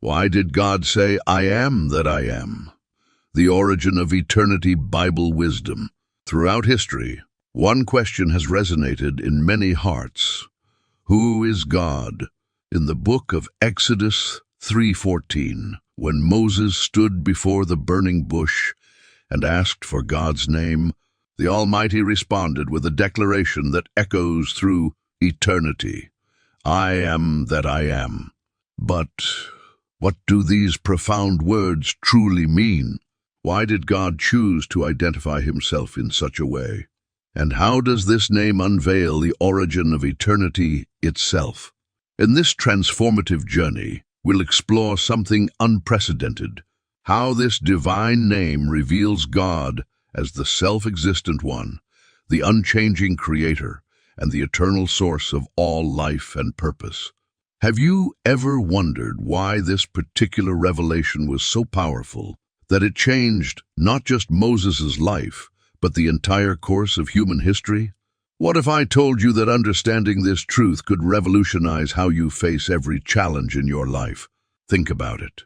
Why did God say, "I am that I am"? The origin of eternity Bible wisdom. Throughout history, one question has resonated in many hearts. Who is God? In the book of Exodus 3:14, when Moses stood before the burning bush and asked for God's name, the Almighty responded with a declaration that echoes through eternity. I am that I am. But what do these profound words truly mean? Why did God choose to identify himself in such a way? And how does this name unveil the origin of eternity itself? In this transformative journey, we'll explore something unprecedented, how this divine name reveals God as the self-existent one, the unchanging creator, and the eternal source of all life and purpose. Have you ever wondered why this particular revelation was so powerful that it changed not just Moses' life, but the entire course of human history? What if I told you that understanding this truth could revolutionize how you face every challenge in your life? Think about it.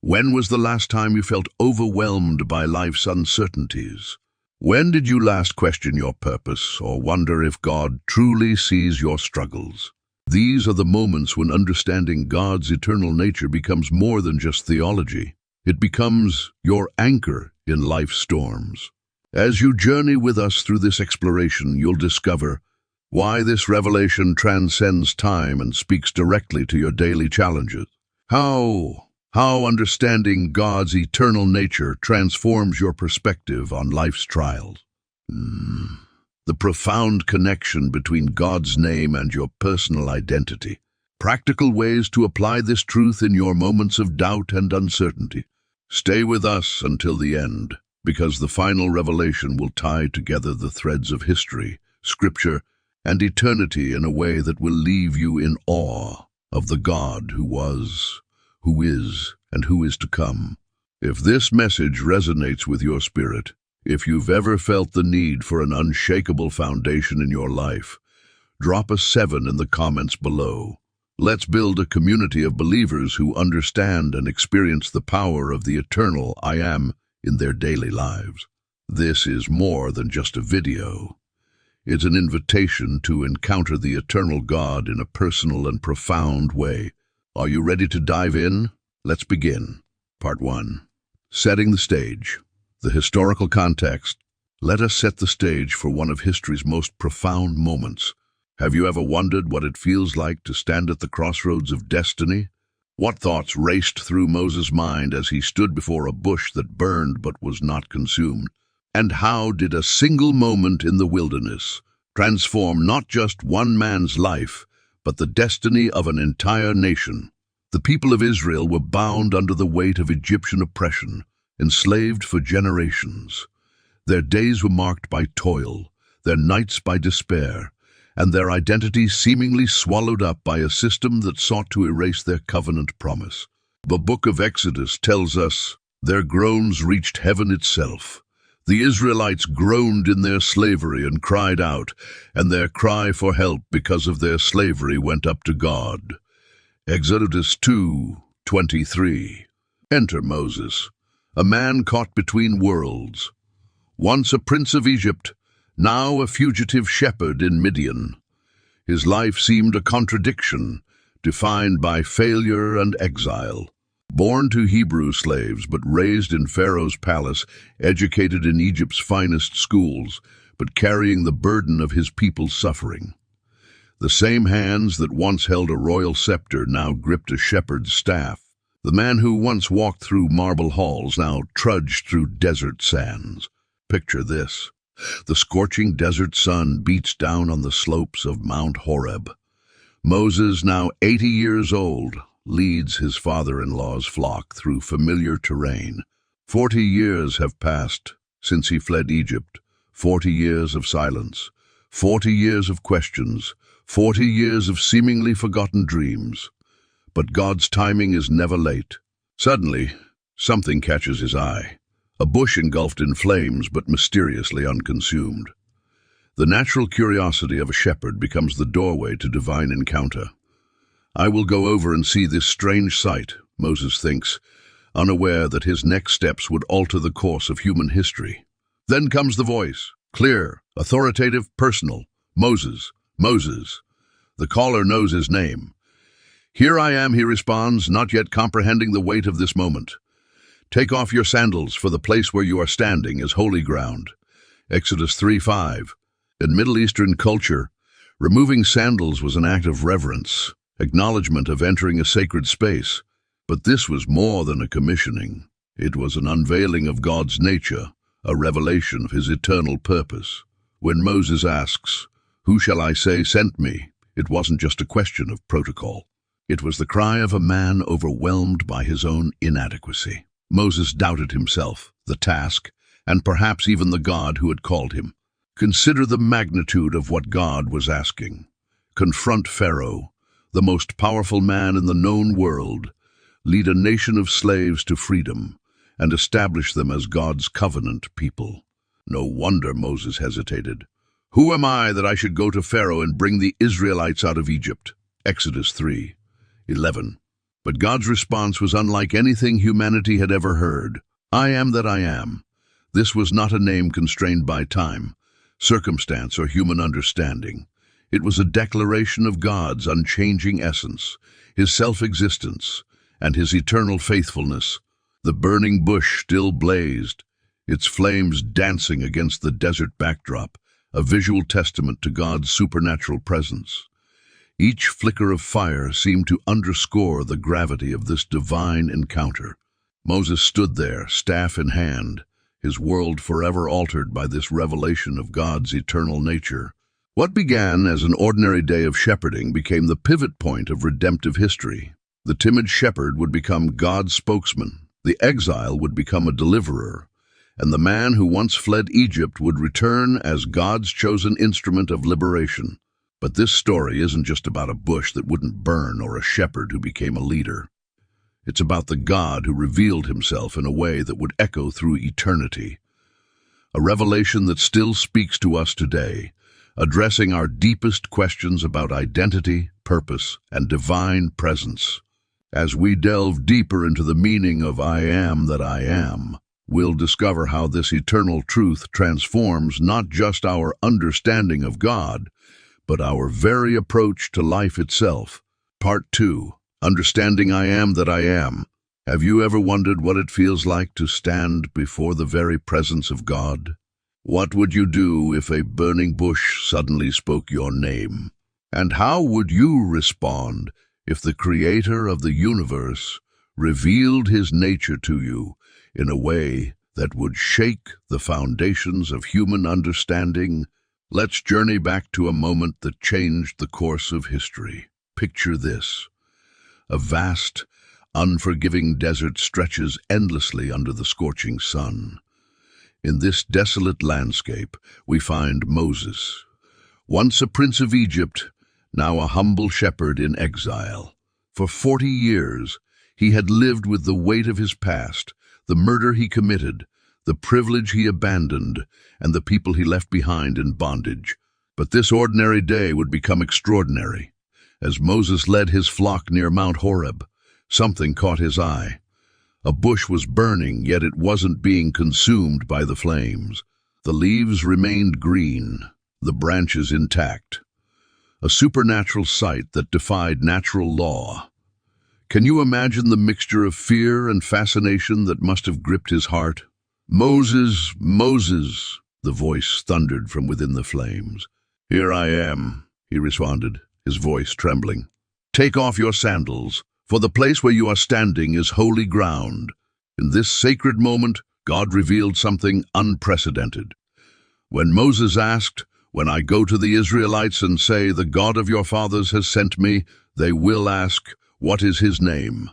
When was the last time you felt overwhelmed by life's uncertainties? When did you last question your purpose or wonder if God truly sees your struggles? These are the moments when understanding God's eternal nature becomes more than just theology. It becomes your anchor in life's storms. As you journey with us through this exploration, you'll discover why this revelation transcends time and speaks directly to your daily challenges. How understanding God's eternal nature transforms your perspective on life's trials. The profound connection between God's name and your personal identity. Practical ways to apply this truth in your moments of doubt and uncertainty. Stay with us until the end, because the final revelation will tie together the threads of history, scripture, and eternity in a way that will leave you in awe of the God who was, who is, and who is to come. If this message resonates with your spirit, if you've ever felt the need for an unshakable foundation in your life, drop a 7 in the comments below. Let's build a community of believers who understand and experience the power of the eternal I Am in their daily lives. This is more than just a video. It's an invitation to encounter the eternal God in a personal and profound way. Are you ready to dive in? Let's begin. Part 1. Setting the stage. The historical context. Let us set the stage for one of history's most profound moments. Have you ever wondered what it feels like to stand at the crossroads of destiny? What thoughts raced through Moses' mind as he stood before a bush that burned but was not consumed? And how did a single moment in the wilderness transform not just one man's life, but the destiny of an entire nation? The people of Israel were bound under the weight of Egyptian oppression, enslaved for generations. Their days were marked by toil, their nights by despair, and their identity seemingly swallowed up by a system that sought to erase their covenant promise. The book of Exodus tells us, their groans reached heaven itself. The Israelites groaned in their slavery and cried out, and their cry for help because of their slavery went up to God. Exodus 2:23. Enter Moses, a man caught between worlds. Once a prince of Egypt, now a fugitive shepherd in Midian. His life seemed a contradiction, defined by failure and exile. Born to Hebrew slaves, but raised in Pharaoh's palace, educated in Egypt's finest schools, but carrying the burden of his people's suffering. The same hands that once held a royal scepter now gripped a shepherd's staff. The man who once walked through marble halls now trudged through desert sands. Picture this. The scorching desert sun beats down on the slopes of Mount Horeb. Moses, now 80 years old, leads his father-in-law's flock through familiar terrain. 40 years have passed since he fled Egypt. 40 years of silence. 40 years of questions. 40 years of seemingly forgotten dreams. But God's timing is never late. Suddenly, something catches his eye. A bush engulfed in flames but mysteriously unconsumed. The natural curiosity of a shepherd becomes the doorway to divine encounter. I will go over and see this strange sight, Moses thinks, unaware that his next steps would alter the course of human history. Then comes the voice, clear, authoritative, personal. Moses, Moses. The caller knows his name. Here I am, he responds, not yet comprehending the weight of this moment. Take off your sandals, for the place where you are standing is holy ground. Exodus 3:5. In Middle Eastern culture, removing sandals was an act of reverence, acknowledgement of entering a sacred space. But this was more than a commissioning. It was an unveiling of God's nature, a revelation of his eternal purpose. When Moses asks, "Who shall I say sent me?" it wasn't just a question of protocol. It was the cry of a man overwhelmed by his own inadequacy. Moses doubted himself, the task, and perhaps even the God who had called him. Consider the magnitude of what God was asking. Confront Pharaoh, the most powerful man in the known world, lead a nation of slaves to freedom, and establish them as God's covenant people. No wonder Moses hesitated. Who am I that I should go to Pharaoh and bring the Israelites out of Egypt? Exodus 3:11. But God's response was unlike anything humanity had ever heard. I am that I am. This was not a name constrained by time, circumstance, or human understanding. It was a declaration of God's unchanging essence, his self-existence, and his eternal faithfulness. The burning bush still blazed, its flames dancing against the desert backdrop, a visual testament to God's supernatural presence. Each flicker of fire seemed to underscore the gravity of this divine encounter. Moses stood there, staff in hand, his world forever altered by this revelation of God's eternal nature. What began as an ordinary day of shepherding became the pivot point of redemptive history. The timid shepherd would become God's spokesman, the exile would become a deliverer, and the man who once fled Egypt would return as God's chosen instrument of liberation. But this story isn't just about a bush that wouldn't burn or a shepherd who became a leader. It's about the God who revealed himself in a way that would echo through eternity. A revelation that still speaks to us today, addressing our deepest questions about identity, purpose, and divine presence. As we delve deeper into the meaning of I am that I am, we'll discover how this eternal truth transforms not just our understanding of God, but our very approach to life itself. Part 2. Understanding I am that I am. Have you ever wondered what it feels like to stand before the very presence of God? What would you do if a burning bush suddenly spoke your name? And how would you respond if the Creator of the universe revealed his nature to you in a way that would shake the foundations of human understanding? Let's journey back to a moment that changed the course of history. Picture this. A vast, unforgiving desert stretches endlessly under the scorching sun. In this desolate landscape, we find Moses, once a prince of Egypt, now a humble shepherd in exile. For 40 years, he had lived with the weight of his past, the murder he committed, the privilege he abandoned, and the people he left behind in bondage. But this ordinary day would become extraordinary. As Moses led his flock near Mount Horeb, something caught his eye. A bush was burning, yet it wasn't being consumed by the flames. The leaves remained green, the branches intact. A supernatural sight that defied natural law. Can you imagine the mixture of fear and fascination that must have gripped his heart? "Moses, Moses," the voice thundered from within the flames. "Here I am," he responded, his voice trembling. "Take off your sandals, for the place where you are standing is holy ground." In this sacred moment, God revealed something unprecedented. When Moses asked, "When I go to the Israelites and say, 'The God of your fathers has sent me,' they will ask, 'What is his name?'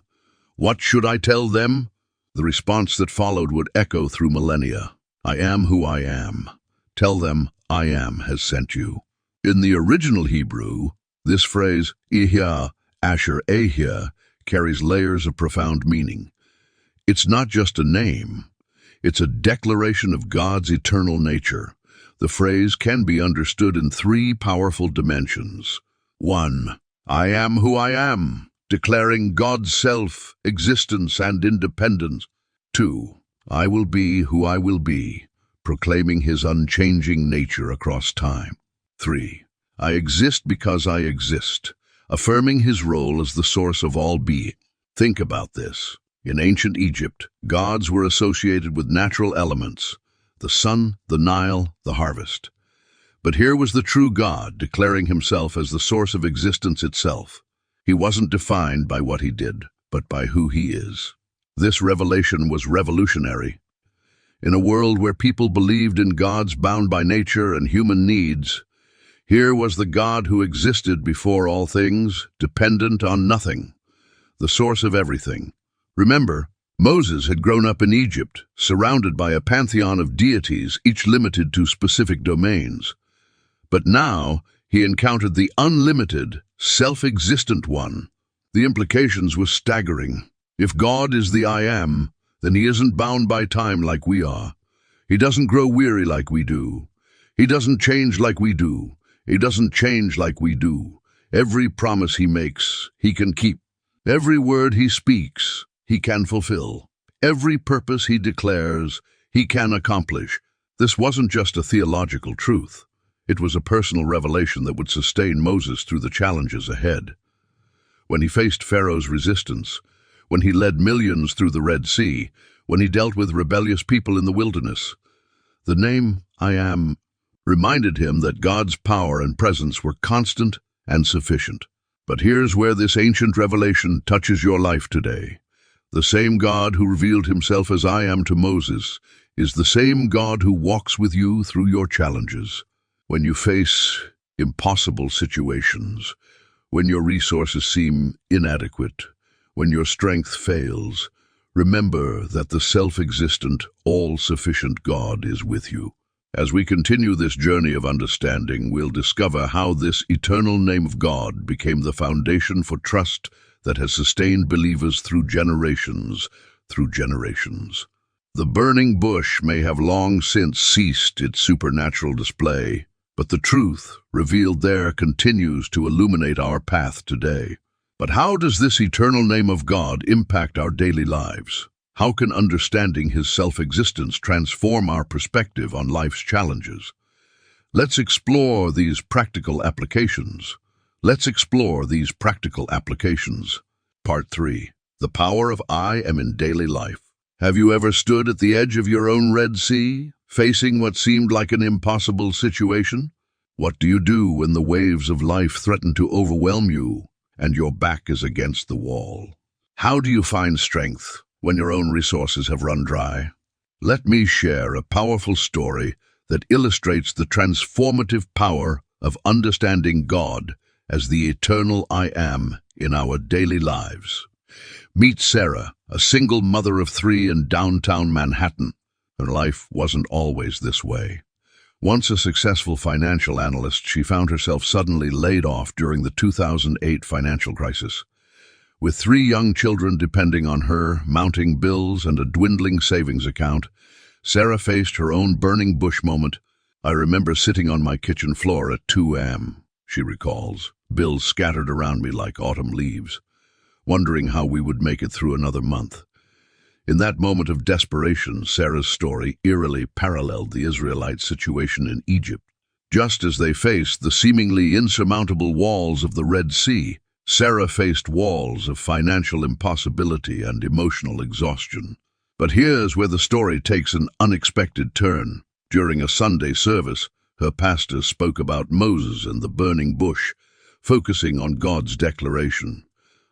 What should I tell them?" The response that followed would echo through millennia. "I am who I am. Tell them, I am has sent you." In the original Hebrew, this phrase, Ihya, Asher Ahia, carries layers of profound meaning. It's not just a name. It's a declaration of God's eternal nature. The phrase can be understood in 3 powerful dimensions. 1. I am who I am. declaring God's self-existence and independence. 2. I will be who I will be, proclaiming his unchanging nature across time. 3. I exist because I exist, affirming his role as the source of all being. Think about this. In ancient Egypt, gods were associated with natural elements, the sun, the Nile, the harvest. But here was the true God declaring himself as the source of existence itself. He wasn't defined by what he did, but by who he is. This revelation was revolutionary. In a world where people believed in gods bound by nature and human needs, here was the God who existed before all things, dependent on nothing, the source of everything. Remember, Moses had grown up in Egypt, surrounded by a pantheon of deities, each limited to specific domains. But now he encountered the unlimited, self-existent one. The implications were staggering. If God is the I Am, then he isn't bound by time like we are. He doesn't grow weary like we do. He doesn't change like we do. He doesn't change like we do. Every promise he makes, he can keep. Every word he speaks, he can fulfill. Every purpose he declares, he can accomplish. This wasn't just a theological truth. It was a personal revelation that would sustain Moses through the challenges ahead. When he faced Pharaoh's resistance, when he led millions through the Red Sea, when he dealt with rebellious people in the wilderness, the name I Am reminded him that God's power and presence were constant and sufficient. But here's where this ancient revelation touches your life today. The same God who revealed himself as I Am to Moses is the same God who walks with you through your challenges. When you face impossible situations, when your resources seem inadequate, when your strength fails, remember that the self-existent, all-sufficient God is with you. As we continue this journey of understanding, we'll discover how this eternal name of God became the foundation for trust that has sustained believers through generations. The burning bush may have long since ceased its supernatural display, but the truth revealed there continues to illuminate our path today. But how does this eternal name of God impact our daily lives? How can understanding his self-existence transform our perspective on life's challenges? Let's explore these practical applications. Part 3. The power of I Am in daily life. Have you ever stood at the edge of your own Red Sea, facing what seemed like an impossible situation? What do you do when the waves of life threaten to overwhelm you and your back is against the wall? How do you find strength when your own resources have run dry? Let me share a powerful story that illustrates the transformative power of understanding God as the eternal I Am in our daily lives. Meet Sarah, a single mother of 3 in downtown Manhattan. Her life wasn't always this way. Once a successful financial analyst, she found herself suddenly laid off during the 2008 financial crisis. With 3 young children depending on her, mounting bills, and a dwindling savings account, Sarah faced her own burning bush moment. I remember sitting on my kitchen floor at 2 a.m., she recalls, bills scattered around me like autumn leaves, wondering how we would make it through another month. In that moment of desperation, Sarah's story eerily paralleled the Israelites' situation in Egypt. Just as they faced the seemingly insurmountable walls of the Red Sea, Sarah faced walls of financial impossibility and emotional exhaustion. But here's where the story takes an unexpected turn. During a Sunday service, her pastor spoke about Moses and the burning bush, focusing on God's declaration,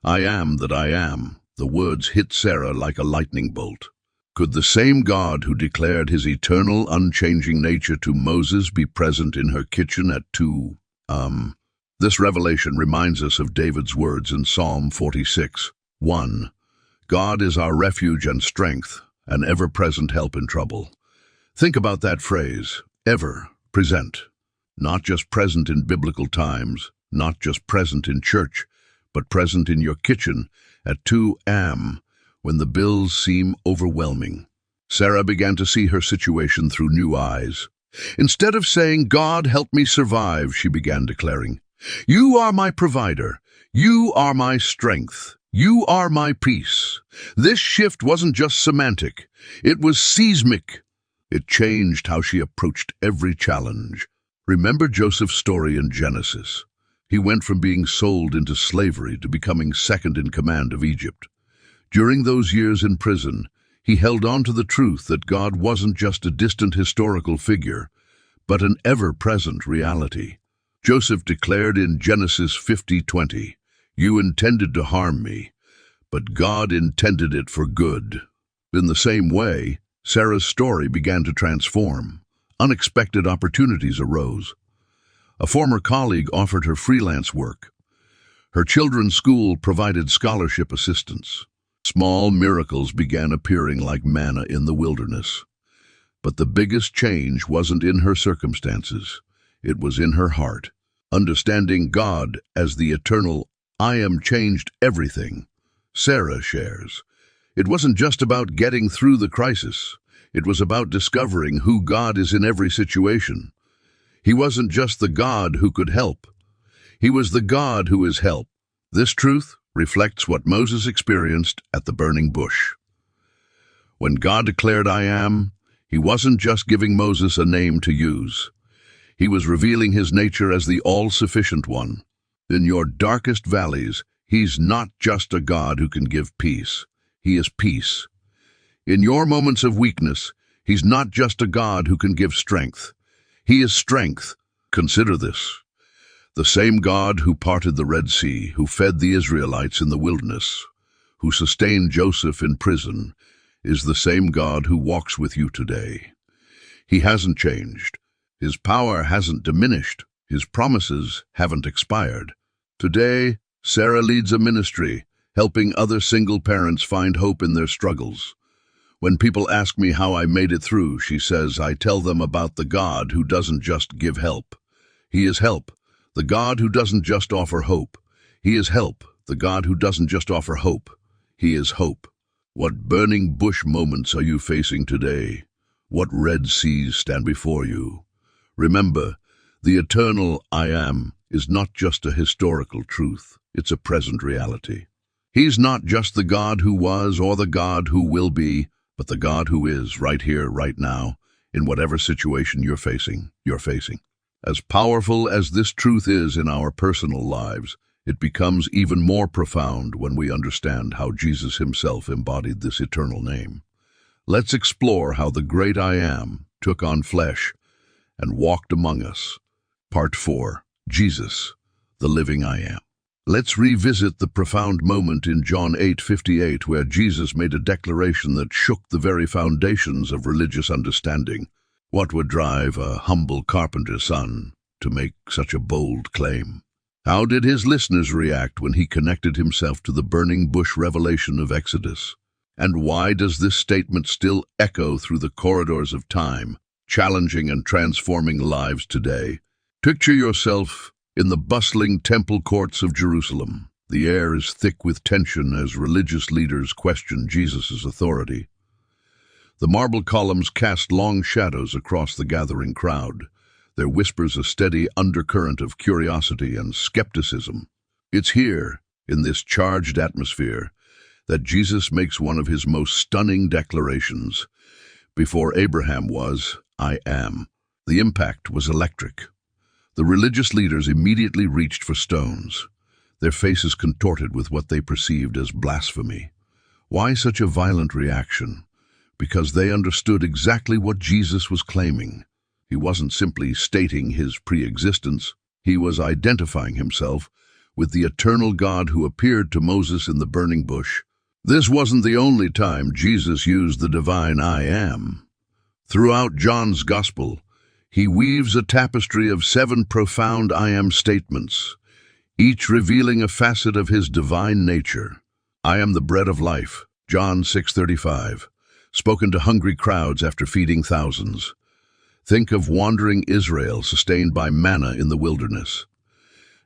"I am that I am." The words hit Sarah like a lightning bolt. Could the same God who declared his eternal, unchanging nature to Moses be present in her kitchen at 2 a.m.? This revelation reminds us of David's words in Psalm 46:1. God is our refuge and strength, an ever-present help in trouble. Think about that phrase, ever present. Not just present in biblical times, not just present in church, but present in your kitchen at 2 a.m. when the bills seem overwhelming. Sarah began to see her situation through new eyes. Instead of saying, "God, help me survive," she began declaring, "You are my provider. You are my strength. You are my peace. This shift wasn't just semantic. It was seismic. It changed how she approached every challenge. Remember Joseph's story in Genesis. He went from being sold into slavery to becoming second in command of Egypt. During those years in prison, he held on to the truth that God wasn't just a distant historical figure, but an ever-present reality. Joseph declared in Genesis 50:20, "You intended to harm me, but God intended it for good." In the same way, Sarah's story began to transform. Unexpected opportunities arose. A former colleague offered her freelance work. Her children's school provided scholarship assistance. Small miracles began appearing like manna in the wilderness. But the biggest change wasn't in her circumstances. It was in her heart. Understanding God as the eternal I Am changed everything. Sarah shares, "It wasn't just about getting through the crisis. It was about discovering who God is in every situation. He wasn't just the God who could help. He was the God who is help." This truth reflects what Moses experienced at the burning bush. When God declared I Am, he wasn't just giving Moses a name to use. He was revealing his nature as the all-sufficient one. In your darkest valleys, he's not just a God who can give peace. He is peace. In your moments of weakness, he's not just a God who can give strength. He is strength. Consider this. The same God who parted the Red Sea, who fed the Israelites in the wilderness, who sustained Joseph in prison, is the same God who walks with you today. He hasn't changed. His power hasn't diminished. His promises haven't expired. Today, Sarah leads a ministry, helping other single parents find hope in their struggles. When people ask me how I made it through, she says, I tell them about the God who doesn't just give help. He is help. The God who doesn't just offer hope. He is help. The God who doesn't just offer hope. He is hope. What burning bush moments are you facing today? What Red Seas stand before you? Remember, the eternal I Am is not just a historical truth. It's a present reality. He's not just the God who was or the God who will be, but the God who is right here, right now, in whatever situation you're facing. As powerful as this truth is in our personal lives, it becomes even more profound when we understand how Jesus himself embodied this eternal name. Let's explore how the great I Am took on flesh and walked among us. Part 4. Jesus, the living I Am. Let's revisit the profound moment in John 8:58 where Jesus made a declaration that shook the very foundations of religious understanding. What would drive a humble carpenter's son to make such a bold claim? How did his listeners react when he connected himself to the burning bush revelation of Exodus? And why does this statement still echo through the corridors of time, challenging and transforming lives today? Picture yourself in the bustling temple courts of Jerusalem. The air is thick with tension as religious leaders question Jesus' authority. The marble columns cast long shadows across the gathering crowd, their whispers a steady undercurrent of curiosity and skepticism. It's here, in this charged atmosphere, that Jesus makes one of his most stunning declarations. Before Abraham was, I am. The impact was electric. The religious leaders immediately reached for stones, their faces contorted with what they perceived as blasphemy. Why such a violent reaction? Because they understood exactly what Jesus was claiming. He wasn't simply stating his pre-existence. He was identifying himself with the eternal God who appeared to Moses in the burning bush. This wasn't the only time Jesus used the divine I Am. Throughout John's Gospel, he weaves a tapestry of 7 profound I Am statements, each revealing a facet of his divine nature. I am the bread of life, John 6:35, spoken to hungry crowds after feeding thousands. Think of wandering Israel sustained by manna in the wilderness.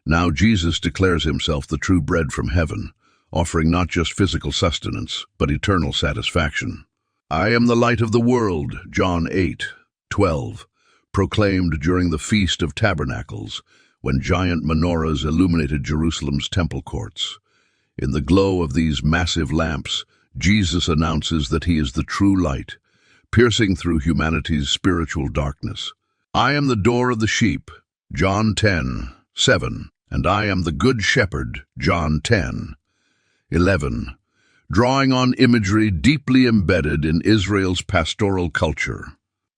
Now Jesus declares himself the true bread from heaven, offering not just physical sustenance, but eternal satisfaction. I am the light of the world, John 8:12. Proclaimed during the Feast of Tabernacles, when giant menorahs illuminated Jerusalem's temple courts. In the glow of these massive lamps, Jesus announces that he is the true light, piercing through humanity's spiritual darkness. I am the door of the sheep, John 10:7, and I am the good shepherd, John 10:11, drawing on imagery deeply embedded in Israel's pastoral culture.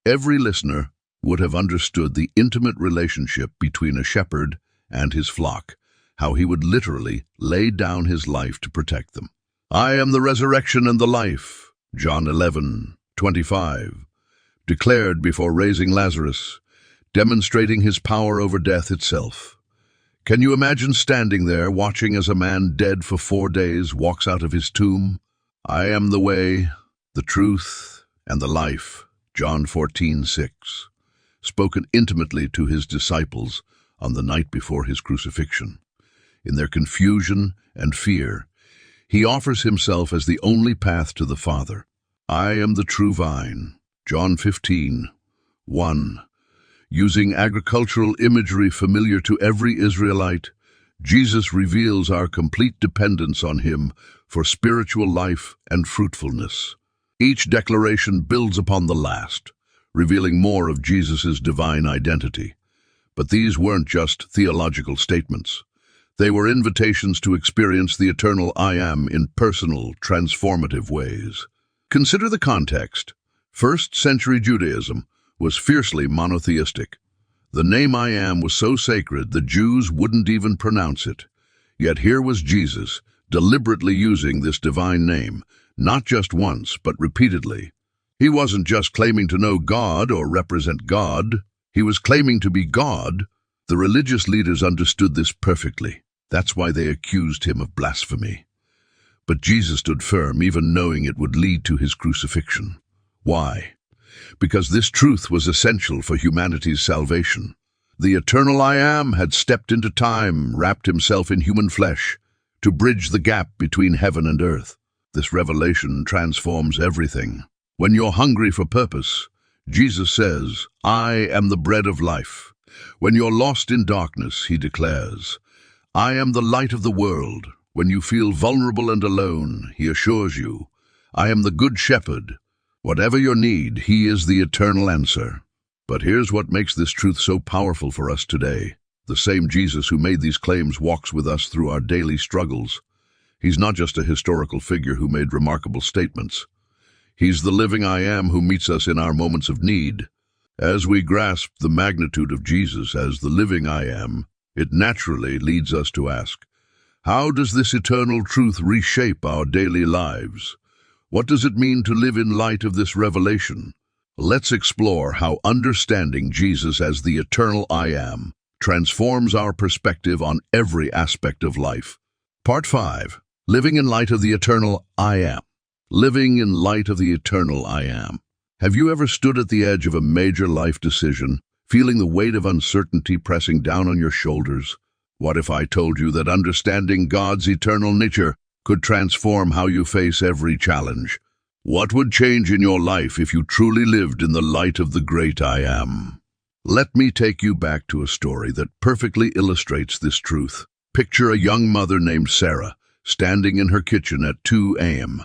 Every listener would have understood the intimate relationship between a shepherd and his flock, how he would literally lay down his life to protect them. I am the resurrection and the life, John 11:25, declared before raising Lazarus, demonstrating his power over death itself. Can you imagine standing there watching as a man dead for 4 days walks out of his tomb? I am the way, the truth, and the life, John 14:6, spoken intimately to his disciples on the night before his crucifixion. In their confusion and fear, he offers himself as the only path to the Father. I am the true vine, John 15:1. Using agricultural imagery familiar to every Israelite, Jesus reveals our complete dependence on him for spiritual life and fruitfulness. Each declaration builds upon the last, revealing more of Jesus' divine identity. But these weren't just theological statements. They were invitations to experience the eternal I Am in personal, transformative ways. Consider the context. First-century Judaism was fiercely monotheistic. The name I Am was so sacred the Jews wouldn't even pronounce it. Yet here was Jesus, deliberately using this divine name, not just once, but repeatedly. He wasn't just claiming to know God or represent God. He was claiming to be God. The religious leaders understood this perfectly. That's why they accused him of blasphemy. But Jesus stood firm, even knowing it would lead to his crucifixion. Why? Because this truth was essential for humanity's salvation. The eternal I Am had stepped into time, wrapped himself in human flesh, to bridge the gap between heaven and earth. This revelation transforms everything. When you're hungry for purpose, Jesus says, I am the bread of life. When you're lost in darkness, he declares, I am the light of the world. When you feel vulnerable and alone, he assures you, I am the good shepherd. Whatever your need, he is the eternal answer. But here's what makes this truth so powerful for us today. The same Jesus who made these claims walks with us through our daily struggles. He's not just a historical figure who made remarkable statements. He's the living I Am who meets us in our moments of need. As we grasp the magnitude of Jesus as the living I Am, it naturally leads us to ask, how does this eternal truth reshape our daily lives? What does it mean to live in light of this revelation? Let's explore how understanding Jesus as the eternal I Am transforms our perspective on every aspect of life. Part 5. Living in light of the eternal I Am. Living in light of the eternal I Am. Have you ever stood at the edge of a major life decision, feeling the weight of uncertainty pressing down on your shoulders? What if I told you that understanding God's eternal nature could transform how you face every challenge? What would change in your life if you truly lived in the light of the great I Am? Let me take you back to a story that perfectly illustrates this truth. Picture a young mother named Sarah, standing in her kitchen at 2 a.m.,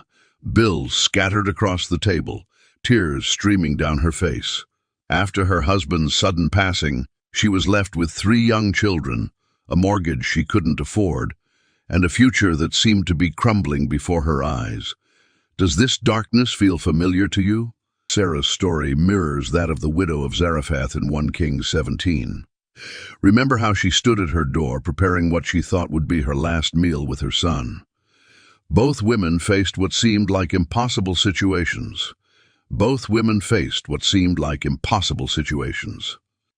bills scattered across the table, tears streaming down her face. After her husband's sudden passing, she was left with 3 young children, a mortgage she couldn't afford, and a future that seemed to be crumbling before her eyes. Does this darkness feel familiar to you? Sarah's story mirrors that of the widow of Zarephath in 1 Kings 17. Remember how she stood at her door preparing what she thought would be her last meal with her son. Both women faced what seemed like impossible situations.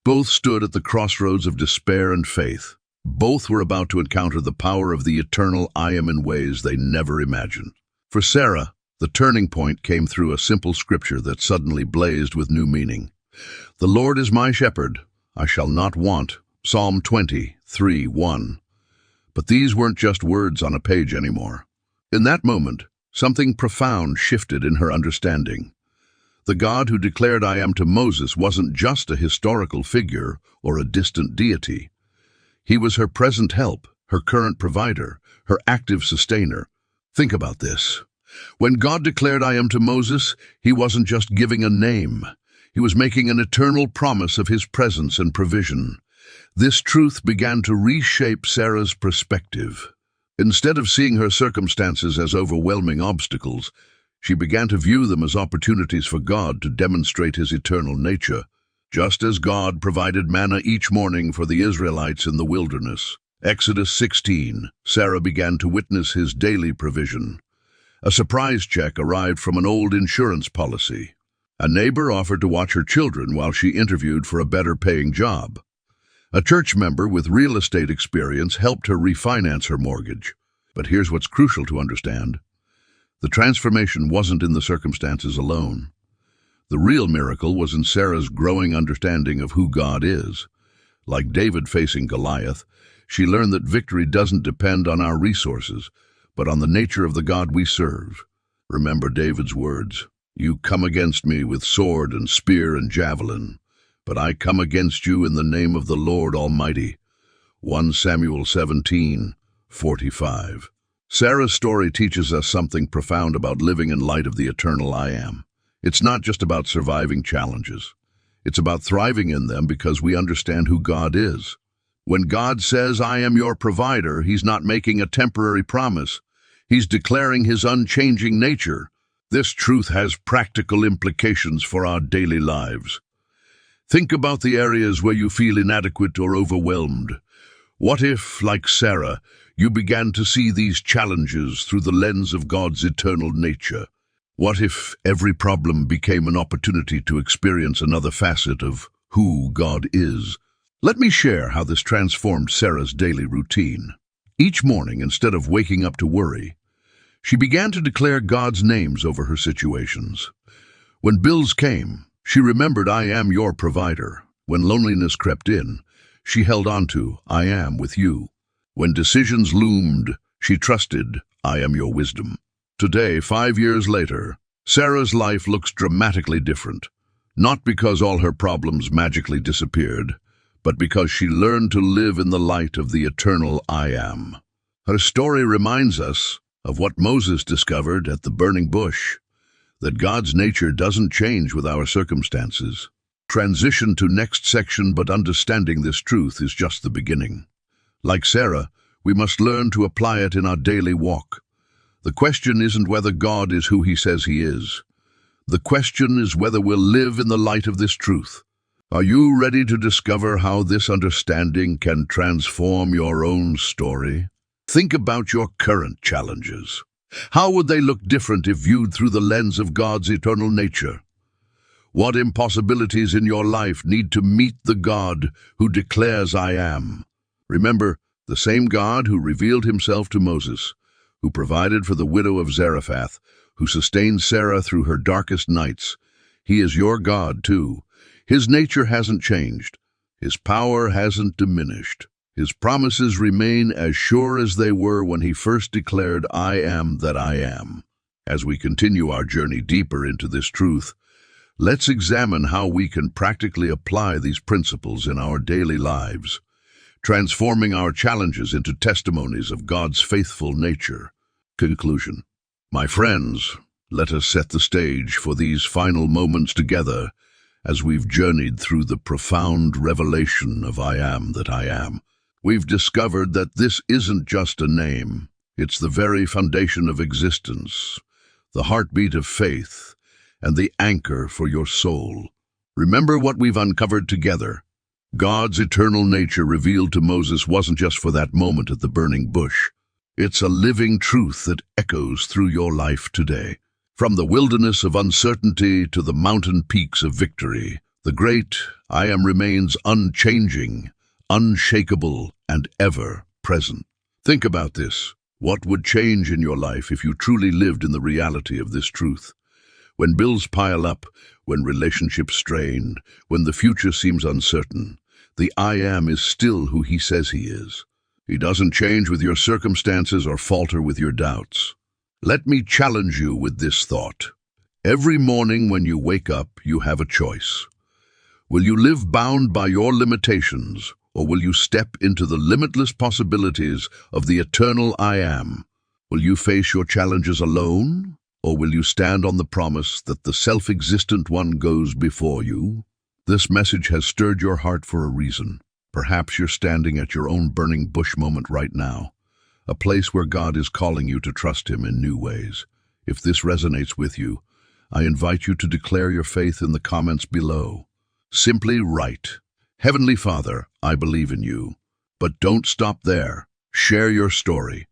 Both stood at the crossroads of despair and faith. Both were about to encounter the power of the eternal I Am in ways they never imagined. For Sarah, the turning point came through a simple scripture that suddenly blazed with new meaning. The Lord is my shepherd, I shall not want. Psalm 23:1. But these weren't just words on a page anymore. In that moment, something profound shifted in her understanding. The God who declared I Am to Moses wasn't just a historical figure or a distant deity. He was her present help, her current provider, her active sustainer. Think about this. When God declared I am to Moses, he wasn't just giving a name. He was making an eternal promise of his presence and provision. This truth began to reshape Sarah's perspective. Instead of seeing her circumstances as overwhelming obstacles, she began to view them as opportunities for God to demonstrate his eternal nature. Just as God provided manna each morning for the Israelites in the wilderness. Exodus 16, Sarah began to witness his daily provision. A surprise check arrived from an old insurance policy. A neighbor offered to watch her children while she interviewed for a better-paying job. A church member with real estate experience helped her refinance her mortgage. But here's what's crucial to understand. The transformation wasn't in the circumstances alone. The real miracle was in Sarah's growing understanding of who God is. Like David facing Goliath, she learned that victory doesn't depend on our resources, but on the nature of the God we serve. Remember David's words, "You come against me with sword and spear and javelin, but I come against you in the name of the Lord Almighty." 1 Samuel 17:45. Sarah's story teaches us something profound about living in light of the eternal I Am. It's not just about surviving challenges. It's about thriving in them because we understand who God is. When God says, "I am your provider," he's not making a temporary promise. He's declaring his unchanging nature. This truth has practical implications for our daily lives. Think about the areas where you feel inadequate or overwhelmed. What if, like Sarah, you began to see these challenges through the lens of God's eternal nature? What if every problem became an opportunity to experience another facet of who God is? Let me share how this transformed Sarah's daily routine. Each morning, instead of waking up to worry, she began to declare God's names over her situations. When bills came, she remembered, "I am your provider." When loneliness crept in, she held on to, "I am with you." When decisions loomed, she trusted, "I am your wisdom." Today, 5 years later, Sarah's life looks dramatically different. Not because all her problems magically disappeared, but because she learned to live in the light of the eternal I Am. Her story reminds us of what Moses discovered at the burning bush, that God's nature doesn't change with our circumstances. Transition to next section, but understanding this truth is just the beginning. Like Sarah, we must learn to apply it in our daily walk. The question isn't whether God is who he says he is. The question is whether we'll live in the light of this truth. Are you ready to discover how this understanding can transform your own story? Think about your current challenges. How would they look different if viewed through the lens of God's eternal nature? What impossibilities in your life need to meet the God who declares I am? Remember, the same God who revealed himself to Moses, who provided for the widow of Zarephath, who sustained Sarah through her darkest nights. He is your God, too. His nature hasn't changed. His power hasn't diminished. His promises remain as sure as they were when he first declared, "I am that I am." As we continue our journey deeper into this truth, let's examine how we can practically apply these principles in our daily lives, transforming our challenges into testimonies of God's faithful nature. Conclusion. My friends, let us set the stage for these final moments together as we've journeyed through the profound revelation of I am that I am. We've discovered that this isn't just a name. It's the very foundation of existence, the heartbeat of faith, and the anchor for your soul. Remember what we've uncovered together. God's eternal nature revealed to Moses wasn't just for that moment at the burning bush. It's a living truth that echoes through your life today. From the wilderness of uncertainty to the mountain peaks of victory, the great I Am remains unchanging, unshakable, and ever present. Think about this. What would change in your life if you truly lived in the reality of this truth? When bills pile up, when relationships strain, when the future seems uncertain, the I Am is still who he says he is. He doesn't change with your circumstances or falter with your doubts. Let me challenge you with this thought. Every morning when you wake up, you have a choice. Will you live bound by your limitations, Or will you step into the limitless possibilities of the eternal I Am? Will you face your challenges alone? Or will you stand on the promise that the self-existent one goes before you? This message has stirred your heart for a reason. Perhaps you're standing at your own burning bush moment right now, a place where God is calling you to trust Him in new ways. If this resonates with you, I invite you to declare your faith in the comments below. Simply write, "Heavenly Father, I believe in you." But don't stop there. Share your story.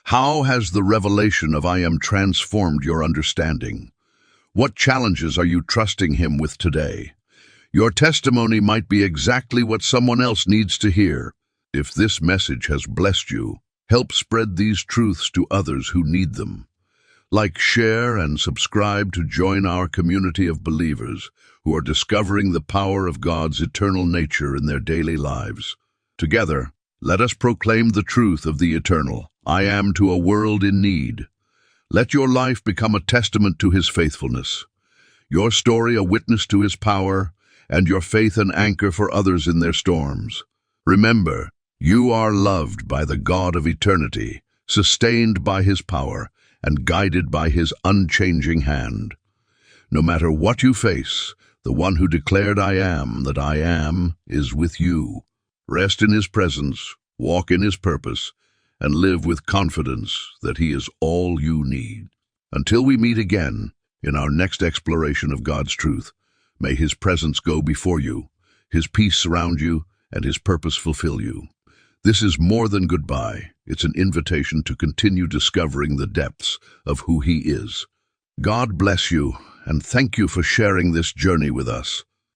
How has the revelation of I Am transformed your understanding? What challenges are you trusting Him with today? Your testimony might be exactly what someone else needs to hear. If this message has blessed you, help spread these truths to others who need them. Like, share, and subscribe to join our community of believers who are discovering the power of God's eternal nature in their daily lives. Together, let us proclaim the truth of the eternal I Am to a world in need. Let your life become a testament to His faithfulness, your story a witness to His power, and your faith an anchor for others in their storms. Remember, you are loved by the God of eternity, sustained by His power, and guided by His unchanging hand. No matter what you face, the one who declared I Am that I Am is with you. Rest in His presence, walk in His purpose, and live with confidence that He is all you need. Until we meet again in our next exploration of God's truth, may His presence go before you, His peace surround you, and His purpose fulfill you. This is more than goodbye. It's an invitation to continue discovering the depths of who He is. God bless you, and thank you for sharing this journey with us.